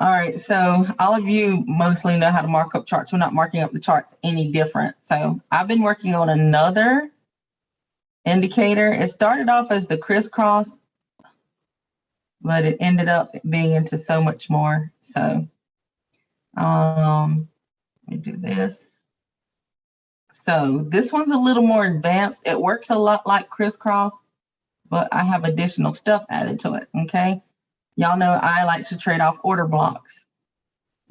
All right, so all of you mostly know how to mark up charts. We're not marking up the charts any different. So I've been working on another indicator. It started off as the crisscross, but it ended up being into so much more. So let me do this. So this one's a little more advanced. It works a lot like crisscross, but I have additional stuff added to it, okay? Y'all know I like to trade off order blocks.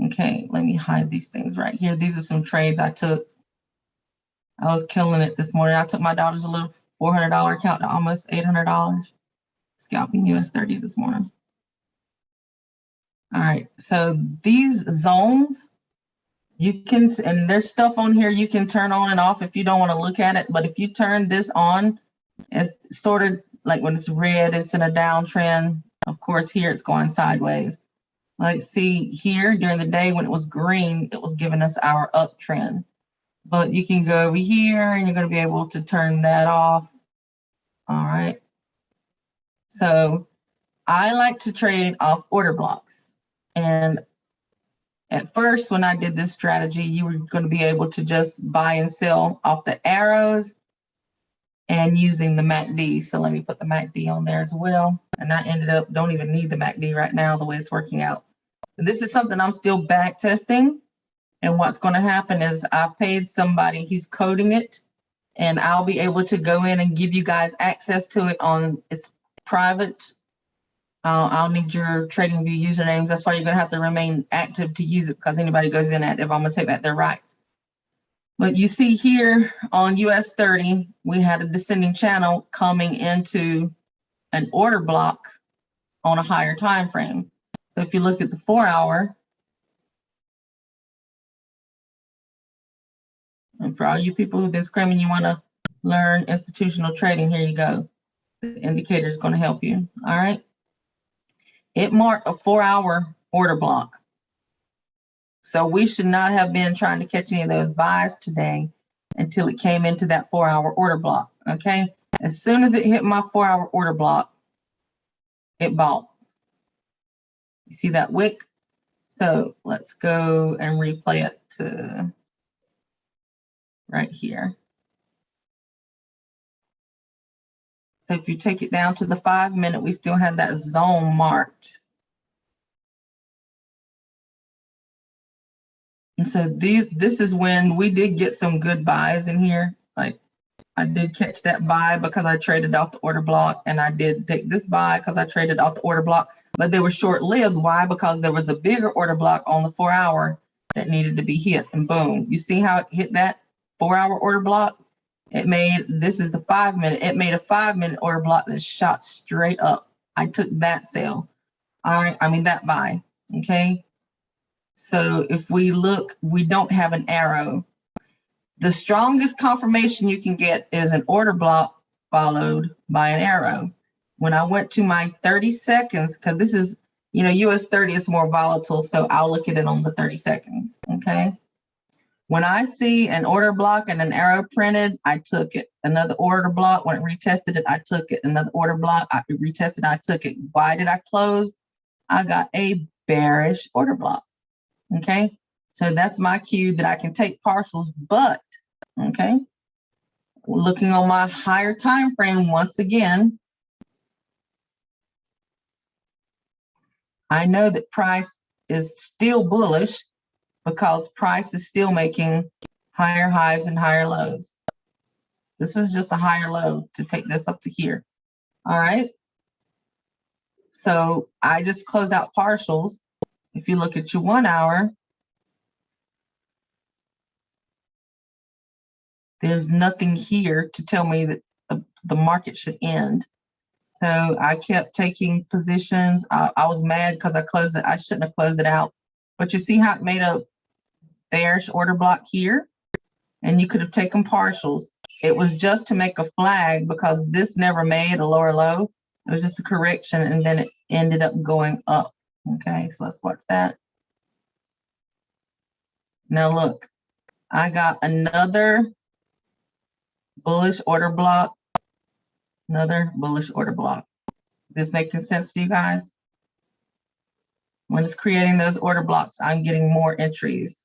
Okay, let me hide these things right here. These are some trades I took. I was killing it this morning. I took my daughter's a little $400 account to almost $800, scalping US 30 this morning. All right, so these zones, you can, and there's stuff on here you can turn on and off if you don't want to look at it, but if you turn this on, it's sort of like when it's red, it's in a downtrend. Of course, here it's going sideways. Like see here during the day when it was green, it was giving us our uptrend. But you can go over here and you're going to be able to turn that off. All right. So I like to trade off order blocks. And at first, when I did this strategy, you were going to be able to just buy and sell off the arrows and using the MACD. So let me put the MACD on there as well. And I ended up, don't even need the MACD right now, the way it's working out. This is something I'm still back testing. And what's going to happen is I've paid somebody, he's coding it, and I'll be able to go in and give you guys access to it on, it's private. I'll need your TradingView usernames. That's why you're going to have to remain active to use it, because anybody goes in active, I'm going to take back their rights. But you see here on US 30, we had a descending channel coming into an order block on a higher time frame. So if you look at the 4-hour, and for all you people who've been screaming you want to learn institutional trading, here you go. The indicator is going to help you. All right. It marked a 4-hour order block. So we should not have been trying to catch any of those buys today until it came into that 4-hour order block. Okay. As soon as it hit my 4-hour order block, it bought. You see that wick? So let's go and replay it to right here. So if you take it down to the 5-minute, we still have that zone marked. And so this is when we did get some good buys in here. Like I did catch that buy because I traded off the order block, and I did take this buy because I traded off the order block, but they were short-lived. Why? Because there was a bigger order block on the 4-hour that needed to be hit, and boom. You see how it hit that 4-hour order block? It made, this is the 5-minute, it made a 5-minute order block that shot straight up. I took that sale. All right, I mean that buy, okay? So if we look, we don't have an arrow. The strongest confirmation you can get is an order block followed by an arrow. When I went to my 30 seconds, because this is, you know, US 30 is more volatile, so I'll look at it on the 30 seconds, okay? When I see an order block and an arrow printed, I took it. Another order block, when it retested it, I took it. Another order block, I retested, I took it. Why did I close? I got a bearish order block, okay? So that's my cue that I can take partials, but, okay? Looking on my higher time frame, once again, I know that price is still bullish because price is still making higher highs and higher lows. This was just a higher low to take this up to here. All right. So I just closed out partials. If you look at your 1-hour, there's nothing here to tell me that the market should end. So I kept taking positions. I was mad because I closed it. I shouldn't have closed it out. But you see how it made a bearish order block here? And you could have taken partials. It was just to make a flag because this never made a lower low. It was just a correction, and then it ended up going up. Okay, so let's watch that. Now look, I got another bullish order block. Another bullish order block. This making sense to you guys? When it's creating those order blocks, I'm getting more entries.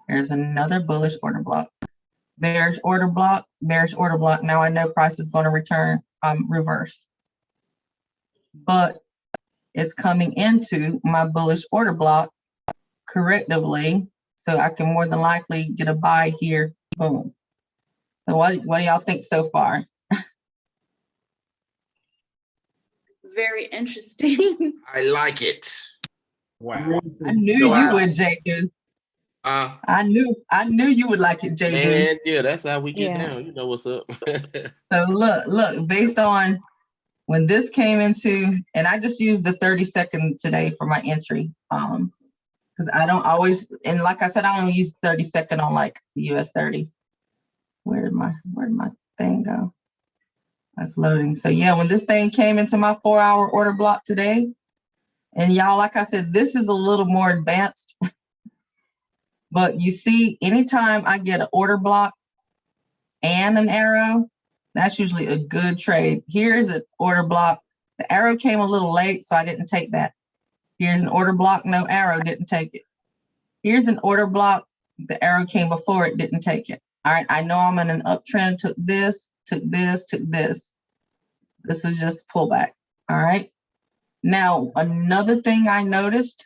There's another bullish order block. Bearish order block, bearish order block. Now I know price is going to return reverse. But it's coming into my bullish order block correctively, so I can more than likely get a buy here. Boom. So what do y'all think so far? Very interesting. I like it. Wow. I knew you would, Jacob. I knew you would like it, JB. Man, yeah, that's how we get Yeah. down. You know what's up. So look, based on when this came into, and I just used the 30-second today for my entry. Because I don't always, and like I said, I only use 30-second on like the US 30. Where did my thing go? That's loading. So yeah, when this thing came into my 4-hour order block today, and y'all, like I said, this is a little more advanced. But you see, anytime I get an order block and an arrow, that's usually a good trade. Here's an order block. The arrow came a little late, so I didn't take that. Here's an order block, no arrow, didn't take it. Here's an order block, the arrow came before it, didn't take it. All right, I know I'm in an uptrend, took this, took this, took this. This is just pullback, all right? Now, another thing I noticed,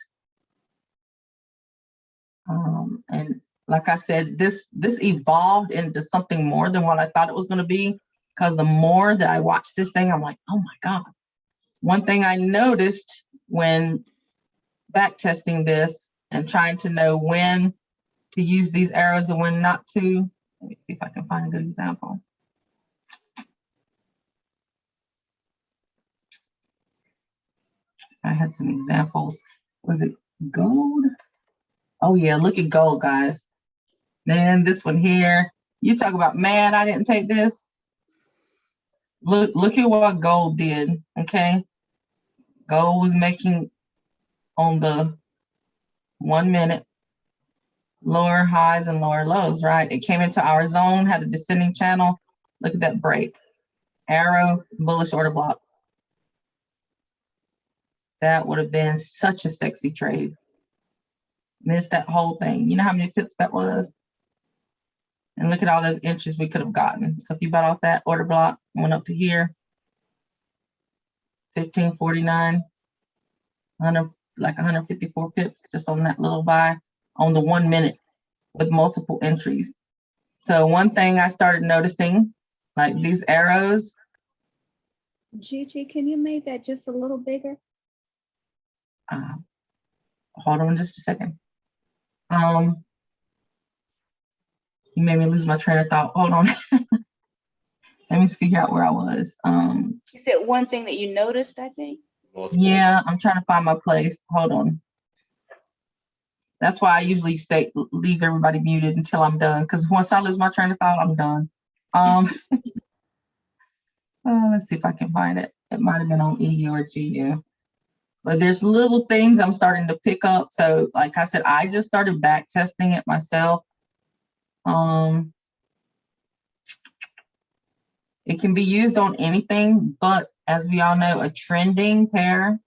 and like I said, this evolved into something more than what I thought it was gonna be, because the more that I watched this thing, I'm like, oh my God. One thing I noticed when back testing this and trying to know when to use these arrows and when not to, let me see if I can find a good example. I had some examples. Was it gold? Oh yeah, look at gold, guys. Man, this one here. You talk about, man, I didn't take this. Look at what gold did, okay? Gold was making on the 1 minute lower highs and lower lows, right? It came into our zone, had a descending channel. Look at that break. Arrow, bullish order block. That would have been such a sexy trade. Missed that whole thing. You know how many pips that was? And look at all those entries we could have gotten. So if you bought off that order block, went up to here, 1549, like 154 pips just on that little buy on the 1 minute with multiple entries. So one thing I started noticing, like these arrows. Gigi, can you make that just a little bigger? Hold on just a second. You made me lose my train of thought. Hold on. Let me figure out where I was. You said one thing that you noticed, I think. Yeah, I'm trying to find my place. Hold on. That's why I usually leave everybody muted until I'm done, because once I lose my train of thought, I'm done. Let's see if I can find it. It might have been on EU or GU. But there's little things I'm starting to pick up. So like I said, I just started back testing it myself. It can be used on anything, but as we all know, a trending pair.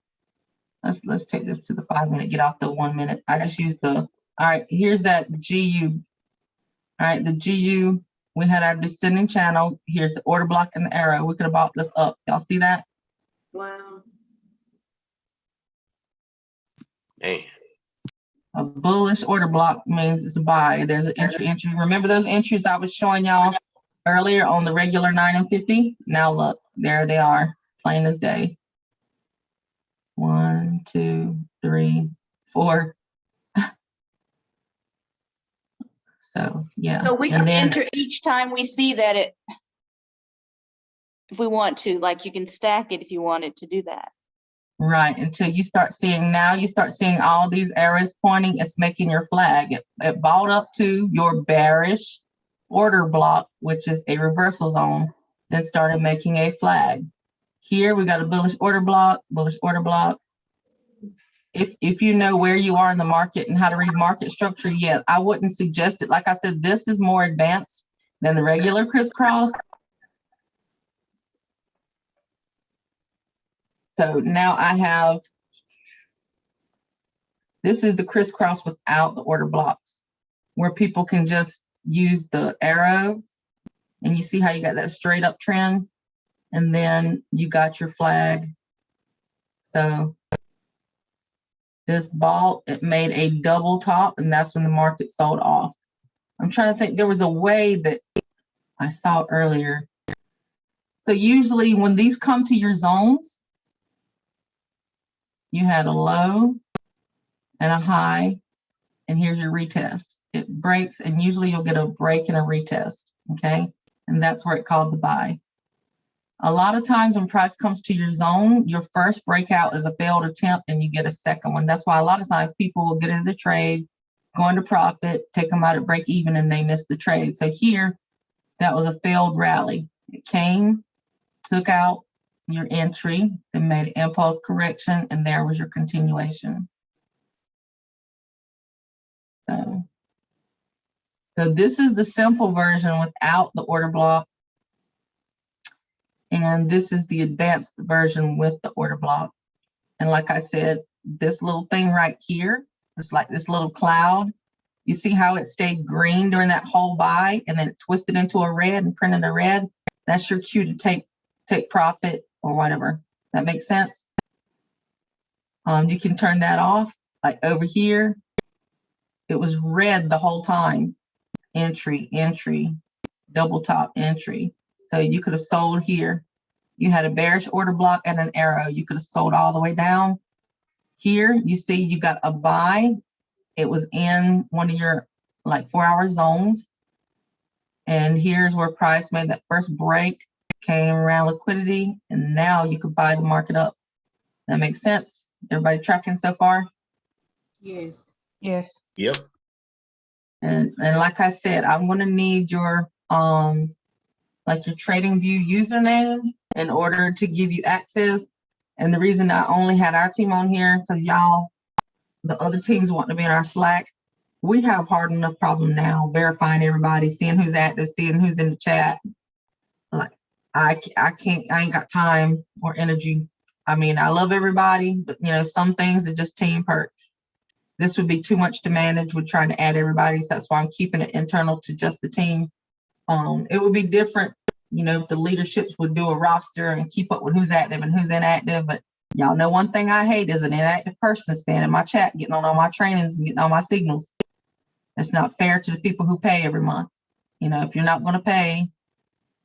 Let's take this to the 5 minute, get off the 1 minute. I just used all right, here's that GU. All right, the GU, we had our descending channel. Here's the order block and the arrow. We could have bought this up. Y'all see that? Wow. Man. A bullish order block means it's a buy. There's an entry. Remember those entries I was showing y'all earlier on the regular 9 and 50? Now look, there they are, plain as day. 1, 2, 3, 4. So yeah. So we can enter each time we see that if we want to, like you can stack it if you wanted to do that. Right, until you start seeing, now you start seeing all these arrows pointing, it's making your flag. It bought up to your bearish order block, which is a reversal zone, then started making a flag. Here we got a bullish order block, bullish order block. If you know where you are in the market and how to read market structure, yeah, I wouldn't suggest it. Like I said, this is more advanced than the regular crisscross. So now I have This is the crisscross without the order blocks, where people can just use the arrows, and you see how you got that straight up trend, and then you got your flag. So this bought, it made a double top, and that's when the market sold off. I'm trying to think, there was a way that I saw earlier. So usually when these come to your zones, you had a low and a high, and here's your retest. It breaks, and usually you'll get a break and a retest, okay? And that's where it called the buy. A lot of times when price comes to your zone, your first breakout is a failed attempt and you get a second one. That's why a lot of times people will get into the trade, go into profit, take them out at break even, and they miss the trade. So here, that was a failed rally. It came, took out your entry, then made an impulse correction, and there was your continuation. So this is the simple version without the order block. And this is the advanced version with the order block. And like I said, this little thing right here, it's like this little cloud. You see how it stayed green during that whole buy, and then it twisted into a red and printed a red? That's your cue to take profit or whatever. That makes sense? You can turn that off. Like over here, it was red the whole time. Entry, entry, double top entry. So you could have sold here. You had a bearish order block and an arrow. You could have sold all the way down. Here, you see you got a buy. It was in one of your like 4-hour zones. And here's where price made that first break, came around liquidity, and now you could buy the market up. That makes sense? Everybody tracking so far? Yes. Yes. Yep. And like I said, I'm gonna need your like your TradingView username in order to give you access. And the reason I only had our team on here, because y'all, the other teams want to be in our Slack. We have hard enough problem now verifying everybody, seeing who's active, seeing who's in the chat. Like I ain't got time or energy. I mean, I love everybody, but you know, some things are just team perks. This would be too much to manage with trying to add everybody. So that's why I'm keeping it internal to just the team. It would be different, you know, if the leaderships would do a roster and keep up with who's active and who's inactive. But y'all know one thing I hate is an inactive person standing in my chat, getting on all my trainings and getting all my signals. It's not fair to the people who pay every month. You know, if you're not going to pay,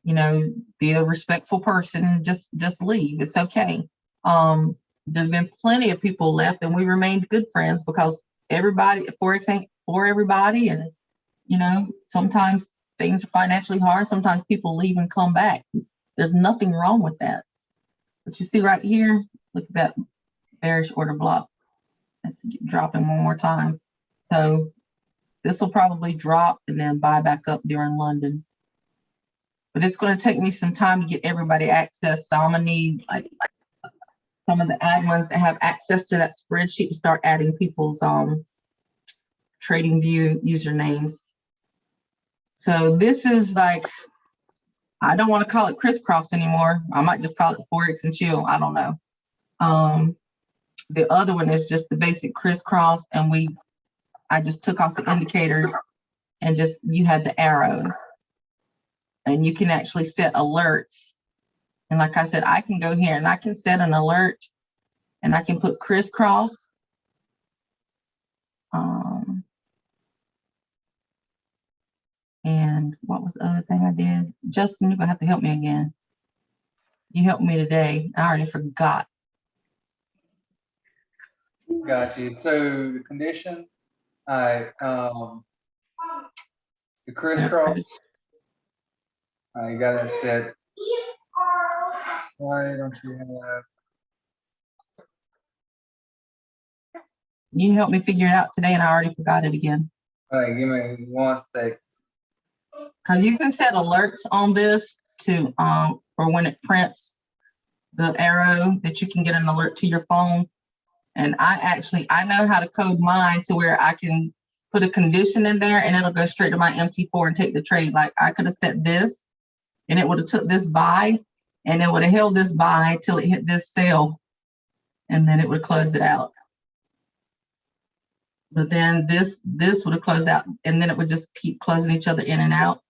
you know, be a respectful person, just leave. It's okay. There's been plenty of people left, and we remained good friends because everybody, Forex ain't for everybody. And, you know, sometimes things are financially hard. Sometimes people leave and come back. There's nothing wrong with that. But you see right here, look at that bearish order block. Let's drop in one more time. So this will probably drop and then buy back up during London. But it's going to take me some time to get everybody access. So I'm going to need like some of the admins that have access to that spreadsheet to start adding people's TradingView usernames. So this is like, I don't want to call it crisscross anymore. I might just call it ForexNChill. I don't know. The other one is just the basic crisscross, and I just took off the indicators and just, you had the arrows. And you can actually set alerts. And like I said, I can go here and I can set an alert, and I can put crisscross. And what was the other thing I did? Justin, you're gonna have to help me again. You helped me today. I already forgot. Got you. So the condition, the crisscross, I got that set. Why don't you have? You helped me figure it out today, and I already forgot it again. All right, give me 1 sec. Because you can set alerts on this to for when it prints the arrow, that you can get an alert to your phone. And I know how to code mine to where I can put a condition in there and it'll go straight to my MT4 and take the trade. Like I could have set this and it would have took this buy and it would have held this buy till it hit this sell, and then it would have closed it out. But then this would have closed out, and then it would just keep closing each other in and out.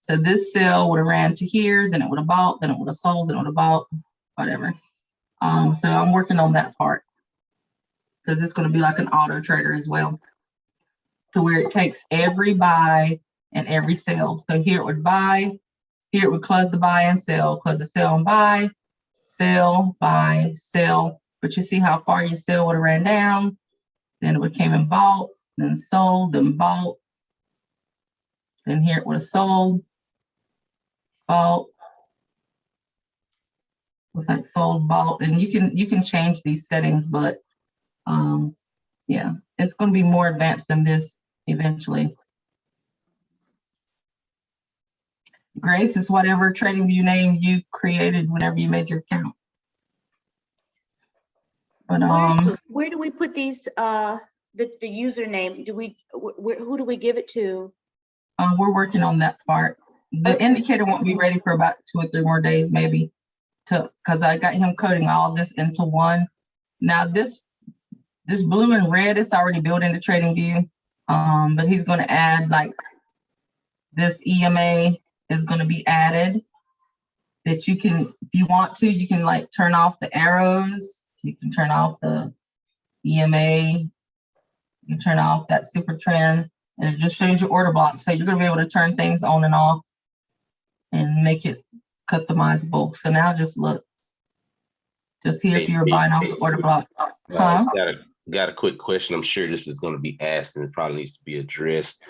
So this sell would have ran to here, then it would have bought, then it would have sold, then it would have bought, whatever. So I'm working on that part because it's going to be like an auto trader as well, to where it takes every buy and every sell. So here it would buy, here it would close the buy and sell, close the sell and buy, sell, buy, sell. But you see how far your sell would have ran down, then it would came and bought, then sold, then bought. Then here it would have sold, bought. Looks like sold, bought, and you can change these settings, but yeah, it's going to be more advanced than this eventually. Grace is whatever TradingView name you created whenever you made your account. But Where do we put these, the username? Do we, who do we give it to? we're working on that part. The Okay. indicator won't be ready for about 2 or 3 more days, maybe, because I got him coding all this into one. Now this blue and red, it's already built into TradingView, but he's going to add like this EMA is going to be added. That you can, if you want to, you can like turn off the arrows. You can turn off the EMA. You can turn off that super trend, and it just shows your order block. So you're going to be able to turn things on and off and make it customizable. So now just look, just here if you're buying off the order blocks. Huh? Got a quick question. I'm sure this is going to be asked and it probably needs to be addressed.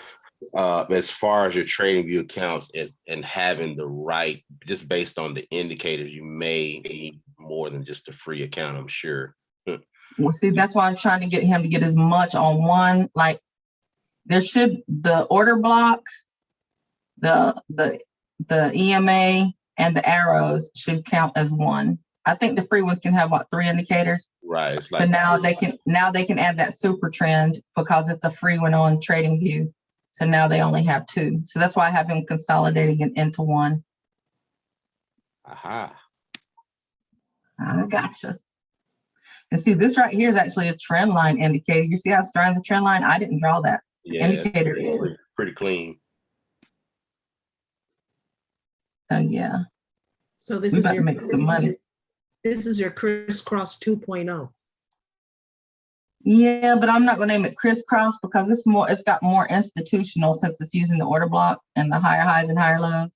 As far as your TradingView accounts and having the right, just based on the indicators, you may need more than just a free account, I'm sure. Well, see, that's why I'm trying to get him to get as much on one. Like there should, the order block, the EMA and the arrows should count as one. I think the free ones can have what, 3 indicators. Right. It's like, but now they can add that super trend because it's a free one on TradingView. So now they only have 2. So that's why I have him consolidating it into one. aha. I gotcha. And see, this right here is actually a trend line indicator. You see how it's drawing the trend line? I didn't draw that. Yeah, Indicator is. pretty clean. So yeah, So this we is about to your, make some money. this is your crisscross 2.0. Yeah, but I'm not going to name it crisscross because it's got more institutional since it's using the order block and the higher highs and higher lows.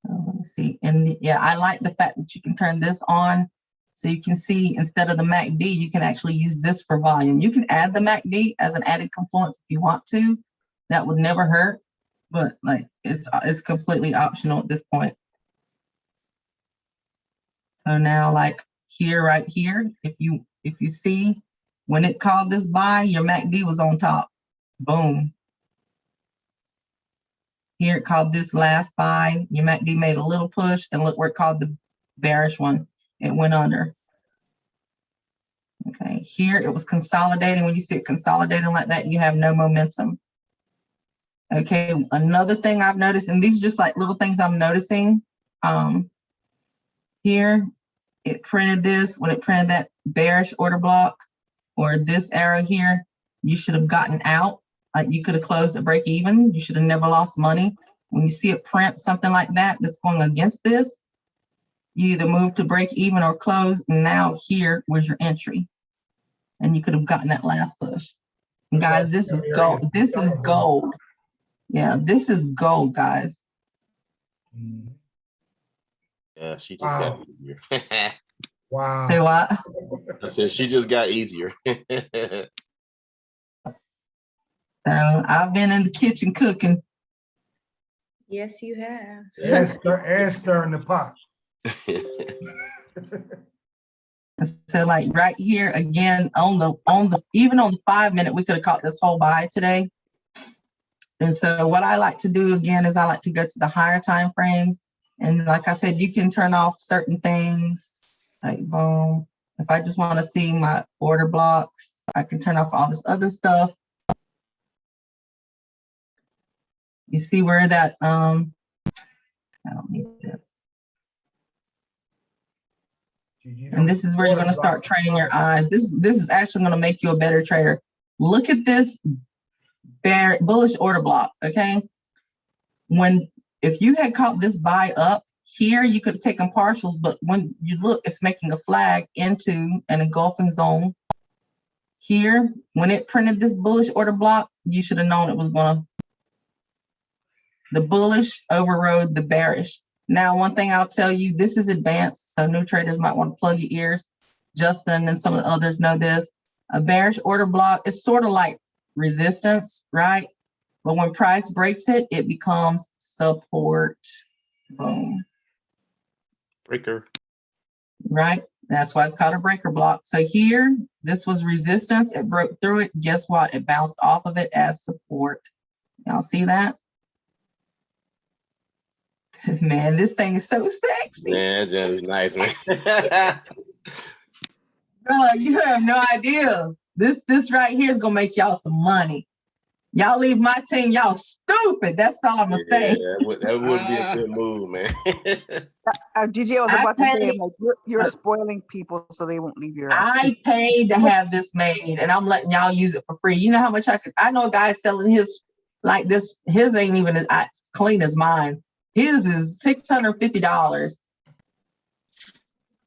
Let me see. And yeah, I like the fact that you can turn this on so you can see instead of the MACD, you can actually use this for volume. You can add the MACD as an added confluence if you want to. That would never hurt, but like it's completely optional at this point. So now like here, right here, if you see when it called this buy, your MACD was on top. Boom. Here it called this last buy. Your MACD made a little push and look where it called the bearish one. It went under. Okay, here it was consolidating. When you see it consolidating like that, you have no momentum. Okay, another thing I've noticed, and these are just like little things I'm noticing. Here, it printed this, when it printed that bearish order block, or this arrow here, you should have gotten out. Like you could have closed at break even. You should have never lost money. When you see it print something like that that's going against this, you either move to break even or close. And now here was your entry. And you could have gotten that last push. And guys, this is gold. This is gold. Yeah, this is gold, guys. Yeah, she just got easier. Wow. Say what? I said she just got easier. So I've been in the kitchen cooking. Yes, you have. And stirring the pot. So like right here again on the even on the 5-minute, we could have caught this whole buy today. And so what I like to do again is I like to go to the higher time frames. And like I said, you can turn off certain things. Like boom. If I just want to see my order blocks, I can turn off all this other stuff. You see where that I don't need this. And this is where you're going to start training your eyes. This is actually going to make you a better trader. Look at this bullish order block, okay? If you had caught this buy up here, you could have taken partials, but when you look, it's making a flag into an engulfing zone. Here, when it printed this bullish order block, you should have known it was the bullish overrode the bearish. Now, one thing I'll tell you, this is advanced, so new traders might want to plug your ears. Justin and some of the others know this. A bearish order block is sort of like resistance, right? But when price breaks it, it becomes support. Boom. Breaker. Right? That's why it's called a breaker block. So here, this was resistance. It broke through it. Guess what? It bounced off of it as support. Y'all see that? Man, this thing is so sexy. Man, that is nice, man. Bro, you have no idea. This right here is gonna make y'all some money. Y'all leave my team, y'all stupid. That's all I'm gonna say. That would be a good move, man. GG, I was I about to say, paid- like, you're spoiling people so they won't leave your. I paid to have this made, and I'm letting y'all use it for free. You know how much I know a guy selling his like this. His ain't even as clean as mine. His is $650.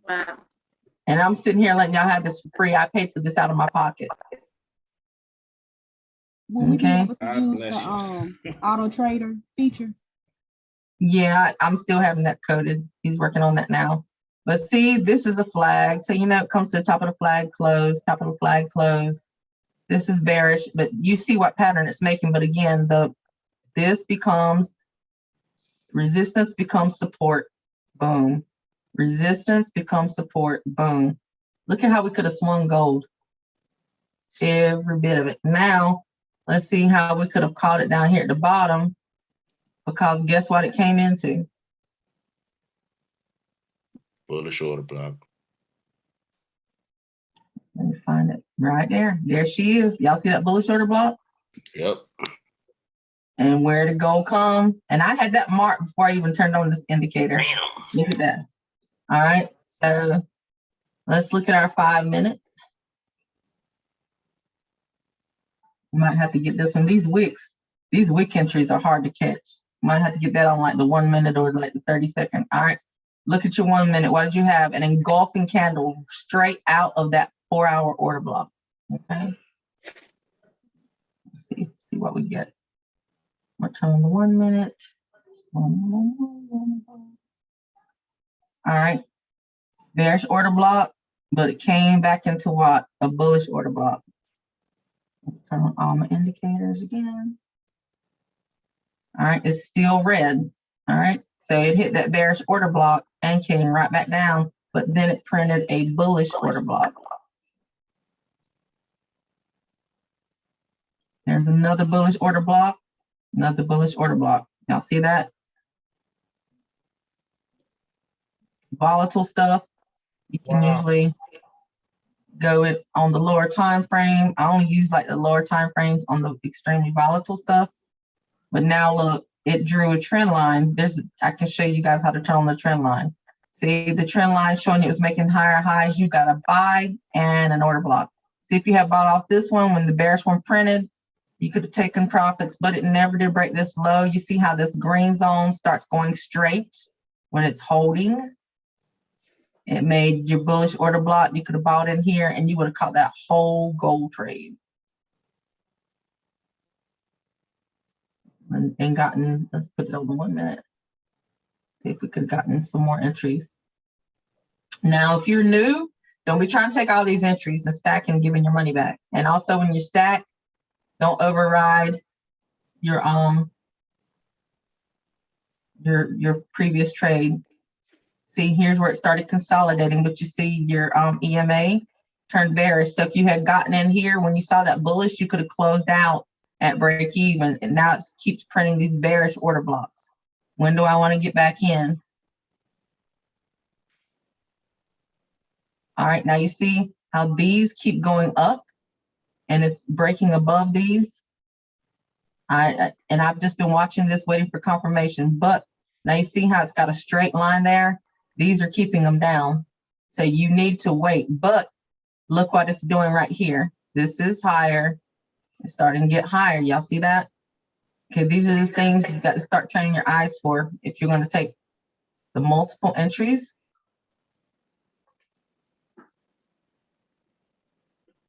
Wow. And I'm sitting here letting y'all have this for free. I paid for this out of my pocket. Will we be Okay. able to use the auto trader feature? Yeah, I'm still having that coded. He's working on that now. But see, this is a flag. So, you know, it comes to the top of the flag, close, top of the flag, close. This is bearish, but you see what pattern it's making. But again, this becomes resistance becomes support. Boom. Resistance becomes support. Boom. Look at how we could have swung gold. Every bit of it. Now, let's see how we could have caught it down here at the bottom, because guess what it came into? Bullish order block. Let me find it right there. There she is. Y'all see that bullish order block? Yep. And where did gold come? And I had that marked before I even turned on this indicator. Look at that. All right. So let's look at our 5 minute. You might have to get this one. These wick entries are hard to catch. Might have to get that on like the 1 minute or like the 30-second. All right. Look at your 1 minute. What did you have? An engulfing candle straight out of that 4-hour order block. Okay. Let's see what we get. We'll turn on the 1 minute. All right. Bearish order block, but it came back into what? A bullish order block. Turn on all my indicators again. All right, it's still red. All right, so it hit that bearish order block and came right back down, but then it printed a bullish order block. There's another bullish order block, another bullish order block. Y'all see that? Volatile stuff, you can usually go it on the lower time frame. I only use like the lower time frames on the extremely volatile stuff. But now look, it drew a trend line. I can show you guys how to turn on the trend line. See the trend line showing it was making higher highs. You got a buy and an order block. See if you have bought off this one when the bearish one printed, you could have taken profits, but it never did break this low. You see how this green zone starts going straight when it's holding. It made your bullish order block. You could have bought in here and you would have caught that whole gold trade. And gotten, let's put it over 1 minute. See if we could have gotten some more entries. Now, if you're new, don't be trying to take all these entries and stack and giving your money back. And also when you stack, don't override your previous trade. See, here's where it started consolidating, but you see your EMA turned bearish. So if you had gotten in here, when you saw that bullish, you could have closed out at break even. And now it keeps printing these bearish order blocks. When do I want to get back in? All right, now you see how these keep going up and it's breaking above these. And I've just been watching this, waiting for confirmation. But now you see how it's got a straight line there. These are keeping them down. So you need to wait, but look what it's doing right here. This is higher. It's starting to get higher. Y'all see that? Okay, these are the things you got to start training your eyes for if you're going to take the multiple entries.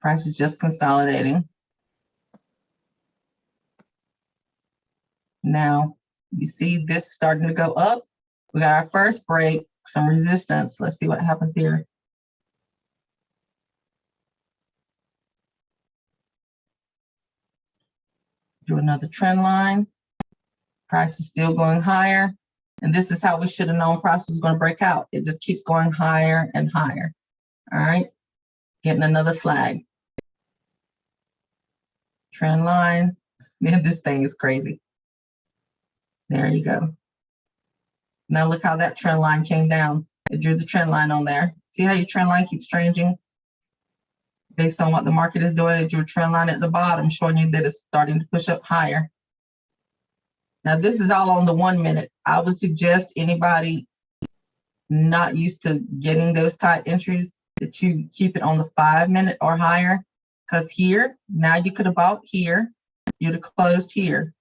Price is just consolidating. Now, you see this starting to go up. We got our first break, some resistance. Let's see what happens here. Do another trend line. Price is still going higher. And this is how we should have known price was going to break out. It just keeps going higher and higher. All right, getting another flag. Trend line. Man, this thing is crazy. There you go. Now look how that trend line came down. It drew the trend line on there. See how your trend line keeps changing? Based on what the market is doing, it drew a trend line at the bottom, showing you that it's starting to push up higher. Now this is all on the 1 minute. I would suggest anybody not used to getting those tight entries that you keep it on the 5 minute or higher. Because here, now you could have bought here, you would have closed here.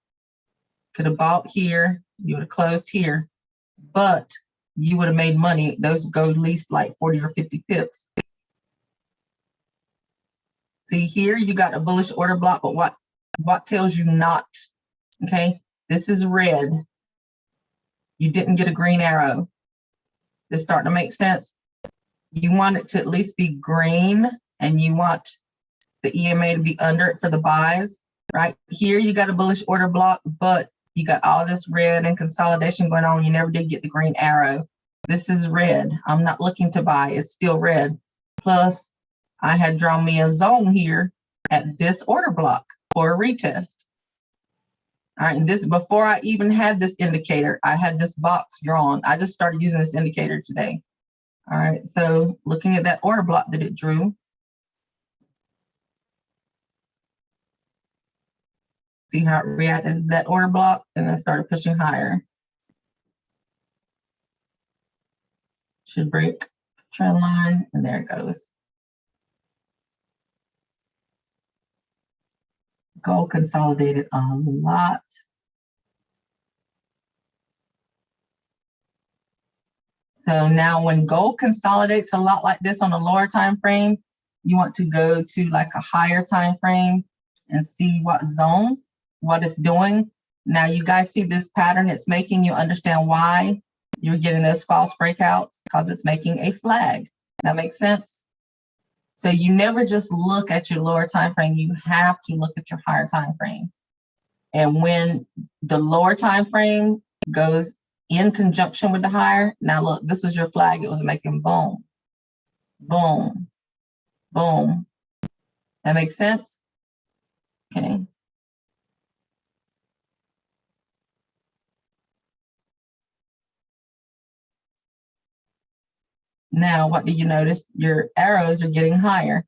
Could have bought here, you would have closed here. But you would have made money. Those go at least like 40 or 50 pips. See here, you got a bullish order block, but what tells you not? Okay, this is red. You didn't get a green arrow. This starting to make sense. You want it to at least be green, and you want the EMA to be under it for the buys. Right here, you got a bullish order block, but you got all this red and consolidation going on. You never did get the green arrow. This is red. I'm not looking to buy. It's still red. Plus, I had drawn me a zone here at this order block for a retest. All right, and this before I even had this indicator, I had this box drawn. I just started using this indicator today. All right, so looking at that order block that it drew. See how it reacted to that order block and then started pushing higher. Should break the trend line, and there it goes. Gold consolidated a lot. So now when gold consolidates a lot like this on a lower time frame, you want to go to like a higher time frame and see what zones, what it's doing. Now you guys see this pattern it's making, you understand why you're getting those false breakouts, because it's making a flag. That makes sense? So you never just look at your lower time frame, you have to look at your higher time frame. And when the lower time frame goes in conjunction with the higher, now look, this was your flag, it was making boom, boom, boom. That makes sense? Okay. Now, what do you notice? Your arrows are getting higher.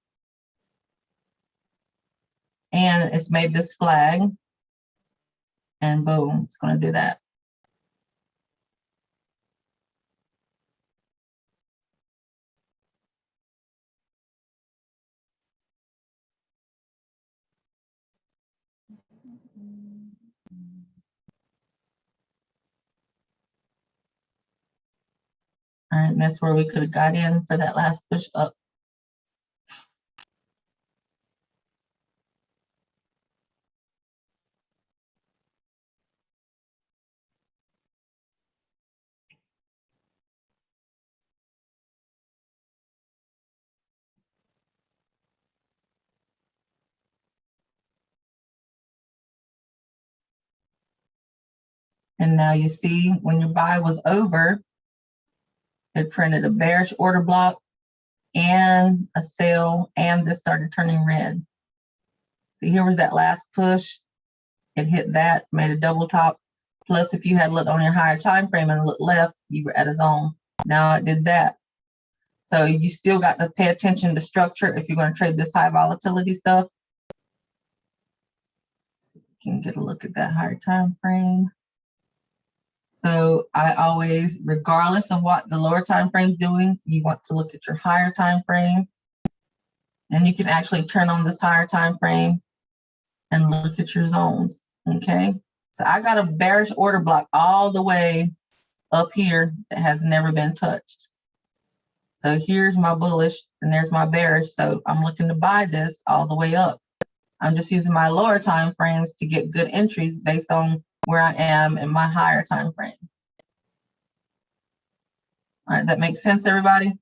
And it's made this flag. And boom, it's going to do that. All right, and that's where we could have got in for that last push up. And now you see when your buy was over, it printed a bearish order block and a sell, and this started turning red. See, here was that last push. It hit that, made a double top. Plus, if you had looked on your higher time frame and looked left, you were at a zone. Now it did that. So you still got to pay attention to structure if you're going to trade this high volatility stuff. You can get a look at that higher time frame. So I always, regardless of what the lower time frame is doing, you want to look at your higher time frame. And you can actually turn on this higher time frame and look at your zones, okay? So I got a bearish order block all the way up here that has never been touched. So here's my bullish and there's my bearish. So I'm looking to buy this all the way up. I'm just using my lower time frames to get good entries based on where I am in my higher time frame. All right, that makes sense, everybody?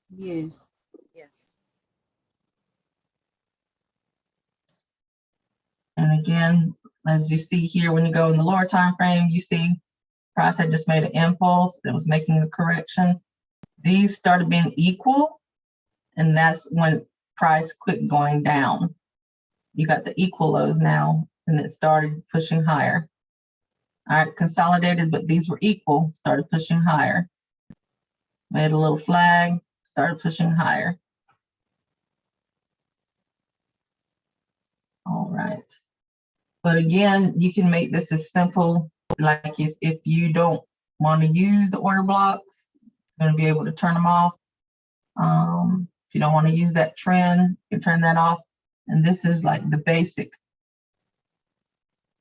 Yes. Yes. And again, as you see here, when you go in the lower time frame, you see price had just made an impulse. It was making a correction. These started being equal, and that's when price quit going down. You got the equal lows now, and it started pushing higher. All right, consolidated, but these were equal, started pushing higher. Made a little flag, started pushing higher. All right. But again, you can make this as simple, like if you don't want to use the order blocks, you're going to be able to turn them off. If you don't want to use that trend, you can turn that off. And this is like the basic.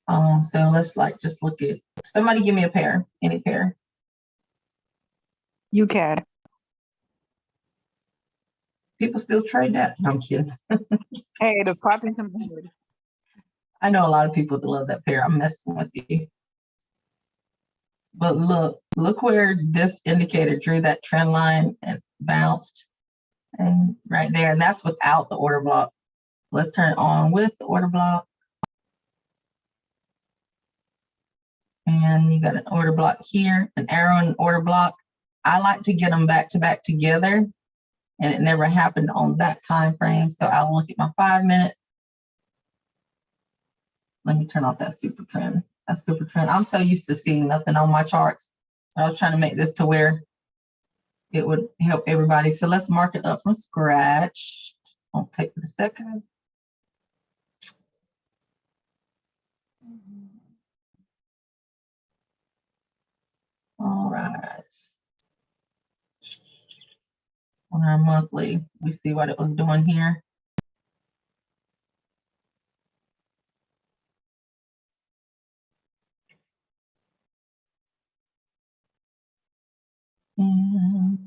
So let's like just look at, somebody give me a pair, any pair. You can. People still trade that. I'm kidding. Hey, the popped into my head. I know a lot of people that love that pair. I'm messing with you. But look where this indicator drew that trend line and bounced. And right there, and that's without the order block. Let's turn it on with the order block. And you got an order block here, an arrow and an order block. I like to get them back to back together, and it never happened on that time frame. So I'll look at my 5 minute. Let me turn off that super trend. That super trend. I'm so used to seeing nothing on my charts. I was trying to make this to where it would help everybody. So let's mark it up from scratch. I'll take it a second. All right. On our monthly, we see what it was doing here. And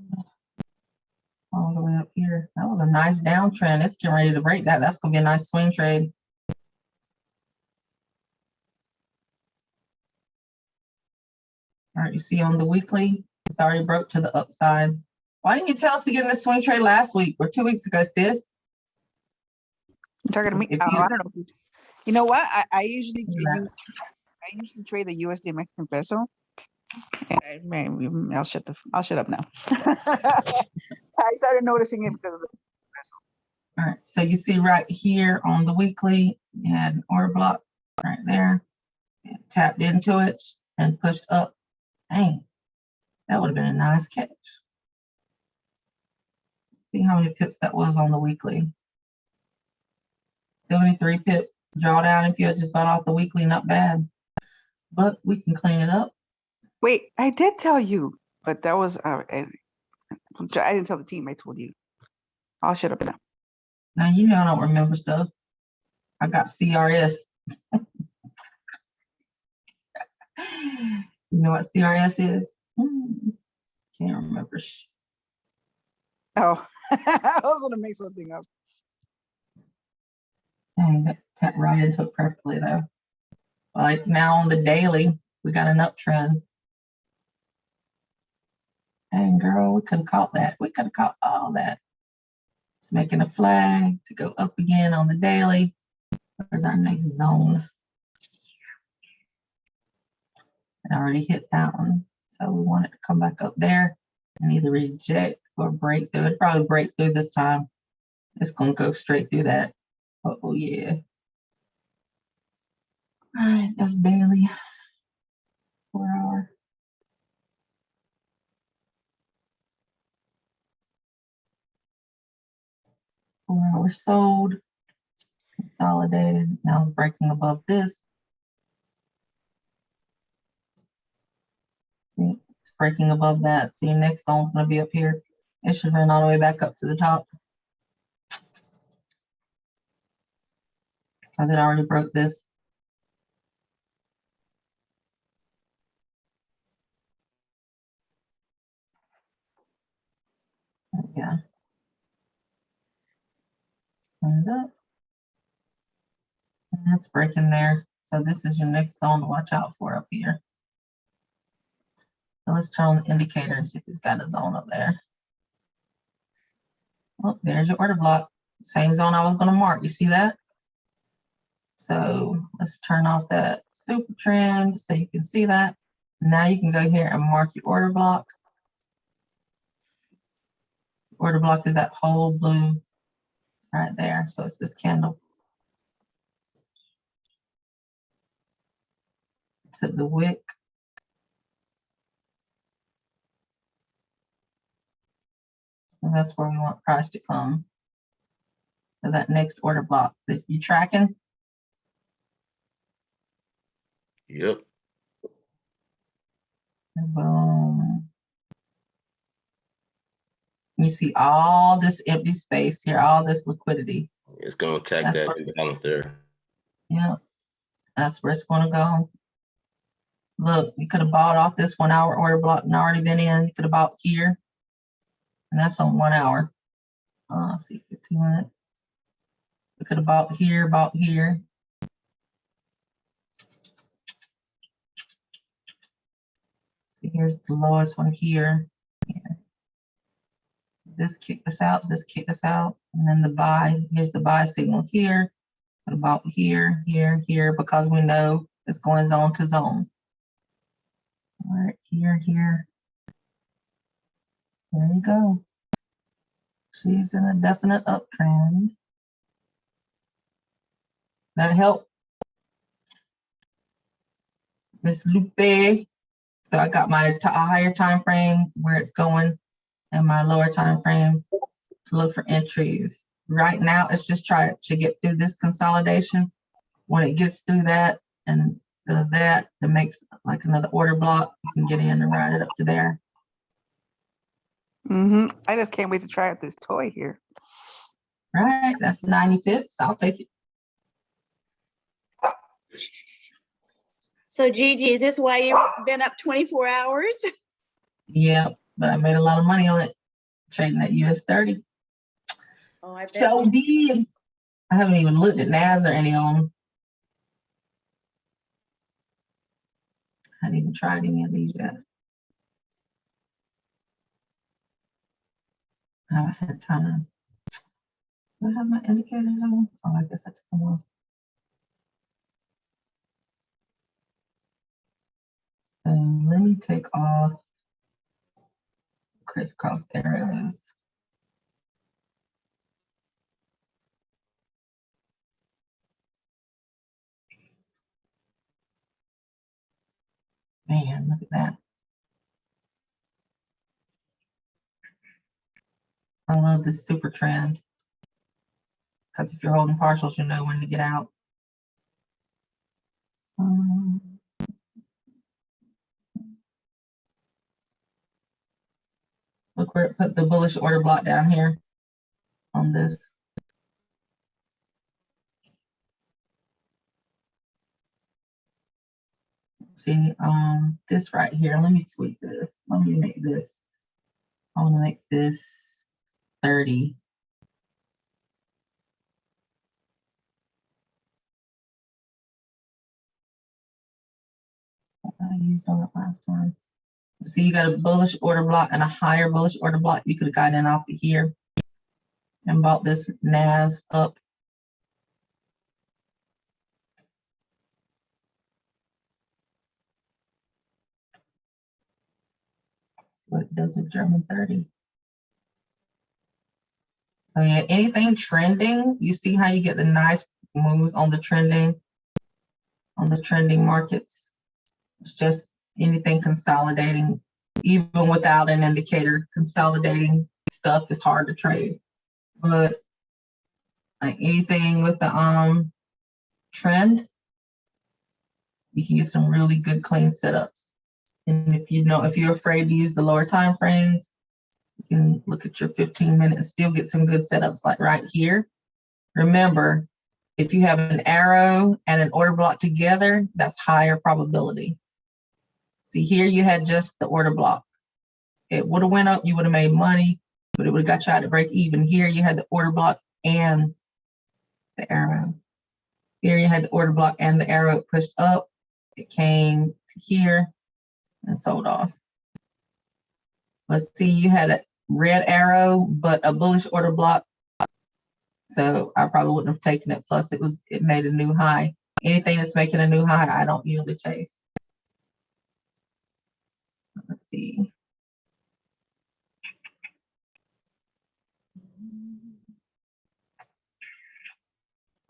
all the way up here. That was a nice downtrend. It's getting ready to break that. That's going to be a nice swing trade. All right, you see on the weekly, it's already broke to the upside. Why didn't you tell us to get in the swing trade last week or 2 weeks ago, sis? You talking to me? If Oh, you- I don't know. You know what? I usually Yeah. I usually trade the USD Mexican peso. Man, I'll shut up now. I started noticing it because of the All right, so you see right here on the weekly, you had an order block right there. And tapped into it and pushed up. Dang, that would have been a nice catch. See how many pips that was on the weekly. 73 pip drawdown if you had just bought off the weekly, not bad. But we can clean it up. Wait, I did tell you, but that was I didn't tell the team. I told you. I'll shut up now. Now you know I don't remember stuff. I got CRS. You know what CRS is? Can't remember. Oh, I was gonna make something up. Dang, that tapped right into it perfectly though. Like now on the daily, we got an uptrend. Dang girl, we could have caught that. We could have caught all that. It's making a flag to go up again on the daily. Where's our next zone? I already hit that one. So we want it to come back up there and either reject or break through. It'd probably break through this time. It's gonna go straight through that. Oh yeah. All right, that's daily. 4 hour. We're sold, consolidated. Now it's breaking above this. breaking above that. So your next zone's gonna be up here. It should run all the way back up to the top. Because it already broke this. Yeah. And up. And that's breaking there. So this is your next zone to watch out for up here. So let's turn on the indicator and see if it's got a zone up there. Oh, there's your order block. Same zone I was going to mark. You see that? So let's turn off that super trend so you can see that. Now you can go here and mark your order block. Order block is that whole blue right there. So it's this candle. To the wick. And that's where we want price to come. So that next order block that you tracking. Yep. And boom. You see all this empty space here, all this liquidity. It's gonna attack That's that what- imbalance there. Yeah, that's where it's going to go. Look, you could have bought off this 1 hour order block and already been in. You could have bought here, and that's on 1 hour. Let's see, 15 minutes. You could have bought here, bought here. So here's the lowest one here. Here. This kicked us out, this kicked us out, and then the buy. Here's the buy signal here. About here, here, here, because we know it's going zone to zone. All right, here, here. There you go. She's in a definite uptrend. That helped. Miss Lupe. So I got my higher time frame where it's going and my lower time frame to look for entries. Right now, it's just trying to get through this consolidation. When it gets through that and does that, it makes like another order block. You can get in and ride it up to there. I just can't wait to try out this toy here. Right, that's 90 pips. I'll take it. So Gigi, is this why you've been up 24 hours? Yeah, but I made a lot of money on it trading at US 30. Oh, I bet. So did. I haven't even looked at NAS or any of them. I haven't even tried any of these yet. I haven't had time. Do I have my indicators on? Oh, I guess I took them off. Let me take off crisscross arrows. Man, look at that. I love this super trend. Because if you're holding partials, you know when to get out. Look where it put the bullish order block down here on this. See, this right here, let me tweak this. Let me make this, I want to make this 30. I used on it last time. See, you got a bullish order block and a higher bullish order block. You could have gotten in off of here and bought this NAS up. What it does with German 30. So yeah, anything trending, you see how you get the nice moves on the trending markets. It's just anything consolidating, even without an indicator, consolidating stuff is hard to trade. But like anything with the trend, you can get some really good clean setups. And if you're afraid to use the lower time frames, you can look at your 15 minutes and still get some good setups like right here. Remember, if you have an arrow and an order block together, that's higher probability. See here, you had just the order block. It would have went up, you would have made money, but it would have got you out to break even. Here you had the order block and the arrow. Here you had the order block and the arrow. It pushed up, it came to here and sold off. Let's see, you had a red arrow, but a bullish order block. So I probably wouldn't have taken it. Plus it made a new high. Anything that's making a new high, I don't usually chase. Let's see.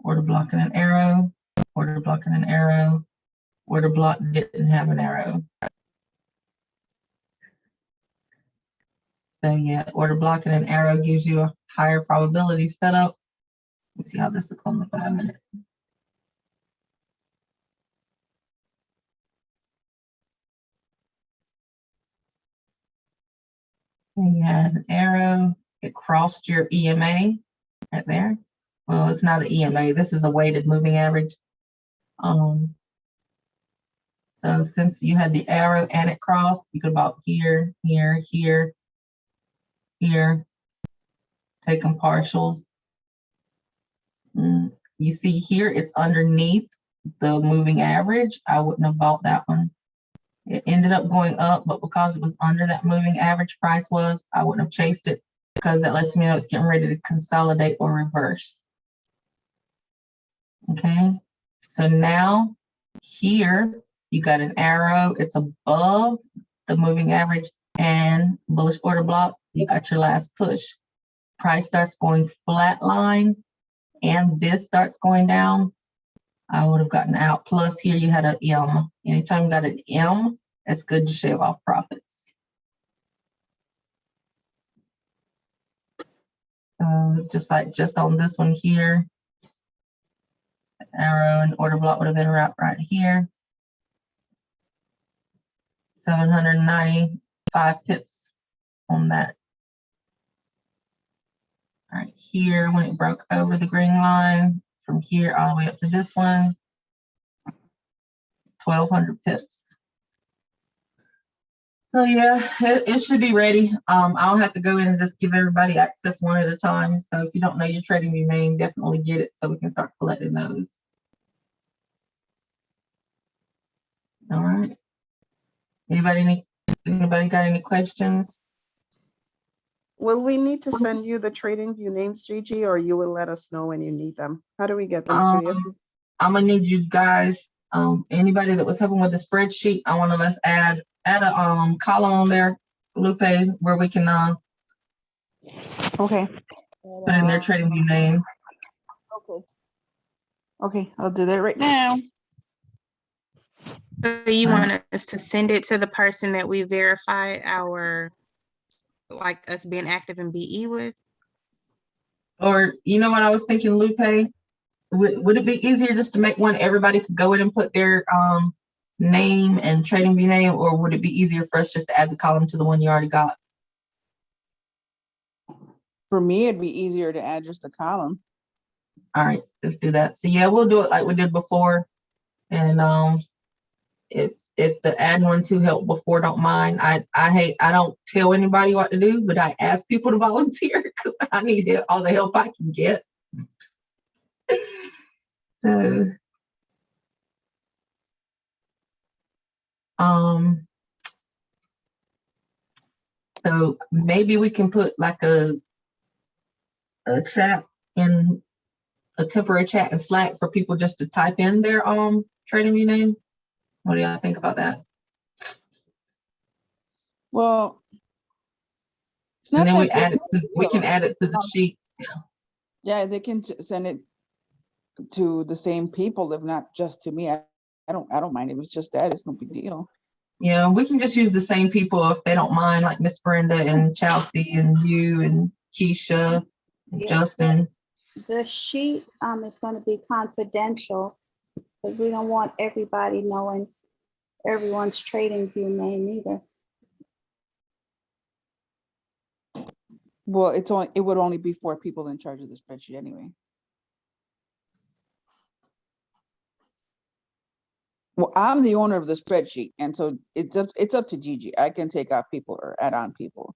Order block and an arrow, order block and an arrow, order block didn't have an arrow. So yeah, order block and an arrow gives you a higher probability setup. Let's see how this looks on the 5 minute. And you had an arrow, it crossed your EMA right there. Well, it's not an EMA, this is a weighted moving average. So since you had the arrow and it crossed, you could about here, here, here, here, take them partials. You see here, it's underneath the moving average. I wouldn't have bought that one. It ended up going up, but because it was under that moving average price was, I wouldn't have chased it because that lets me know it's getting ready to consolidate or reverse. Okay, so now here you got an arrow, it's above the moving average and bullish order block. You got your last push. Price starts going flat line and this starts going down, I would have gotten out. Plus here you had an M. Anytime you got an M, that's good to shave off profits. Just on this one here, arrow and order block would have been right here. 795 pips on that. All right, here when it broke over the green line, from here all the way up to this one, 1,200 pips. So yeah, it should be ready. I'll have to go in and just give everybody access one at a time. So if you don't know your trading view name, definitely get it so we can start collecting those. All right. Anybody got any questions? Will we need to send you the trading view names, Gigi, or you will let us know when you need them? How do we get them to you? I'm gonna need you guys, anybody that was helping with the spreadsheet, I want to let's add a column on there, Lupe, where we can Okay, put in their trading view name. Okay. okay, I'll do that right now. So you want us to send it to the person that we verified our, like us being active in BE with? Or you know what I was thinking, Lupe? Would it be easier just to make one everybody could go in and put their name and trading view name, or would it be easier for us just to add the column to the one you already got? For me, it'd be easier to add just a column. All right, let's do that. So yeah, we'll do it like we did before. And if the admin ones who helped before don't mind, I don't tell anybody what to do, but I ask people to volunteer because I need all the help I can get. So so maybe we can put like a chat in a temporary chat in Slack for people just to type in their trading view name. What do y'all think about that? Well, it's not And then that we add it big to, we can add it to the sheet. Yeah, they can send it to the same people, if not just to me. I don't mind if it's just that. It's no big deal. Yeah, we can just use the same people if they don't mind, like Miss Brenda and Chelsea and you and Keisha and Yeah. Justin. The sheet is going to be confidential because we don't want everybody knowing everyone's trading view name either. Well, it would only be 4 people in charge of the spreadsheet anyway. Well, I'm the owner of the spreadsheet, and so it's up to Gigi. I can take out people or add on people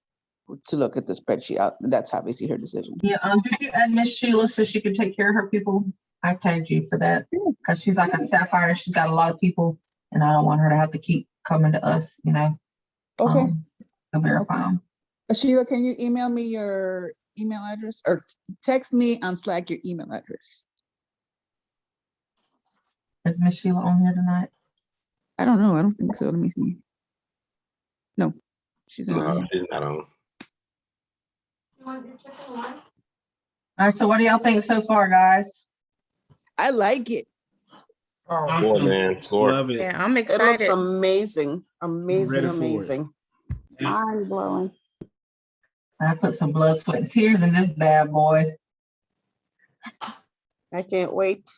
to look at the spreadsheet out. That's obviously her decision. Yeah, did you add Miss Sheila so she could take care of her people? I tagged you for that because she's like a sapphire. She's got a lot of people, and I don't want her to have to keep coming to us, Okay. to verify them. Sheila, can you email me your email address or text me on Slack your email address? Is Miss Sheila on here tonight? I don't know. I don't think so. Let me see. No, she's not. No, on. she's not on. All right, so what do y'all think so far, guys? I like it. Oh, Score, man, score. Love it. Yeah, I'm It looks excited. amazing, amazing, ready for it. amazing. Mind blowing. I put some blood, sweat, and tears in this bad boy. I can't wait.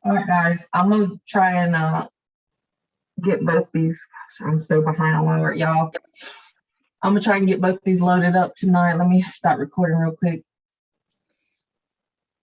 All right, guys, I'm gonna try and get both these. Gosh, I'm so behind on my work, y'all. I'm gonna try and get both these loaded up tonight. Let me start recording real quick.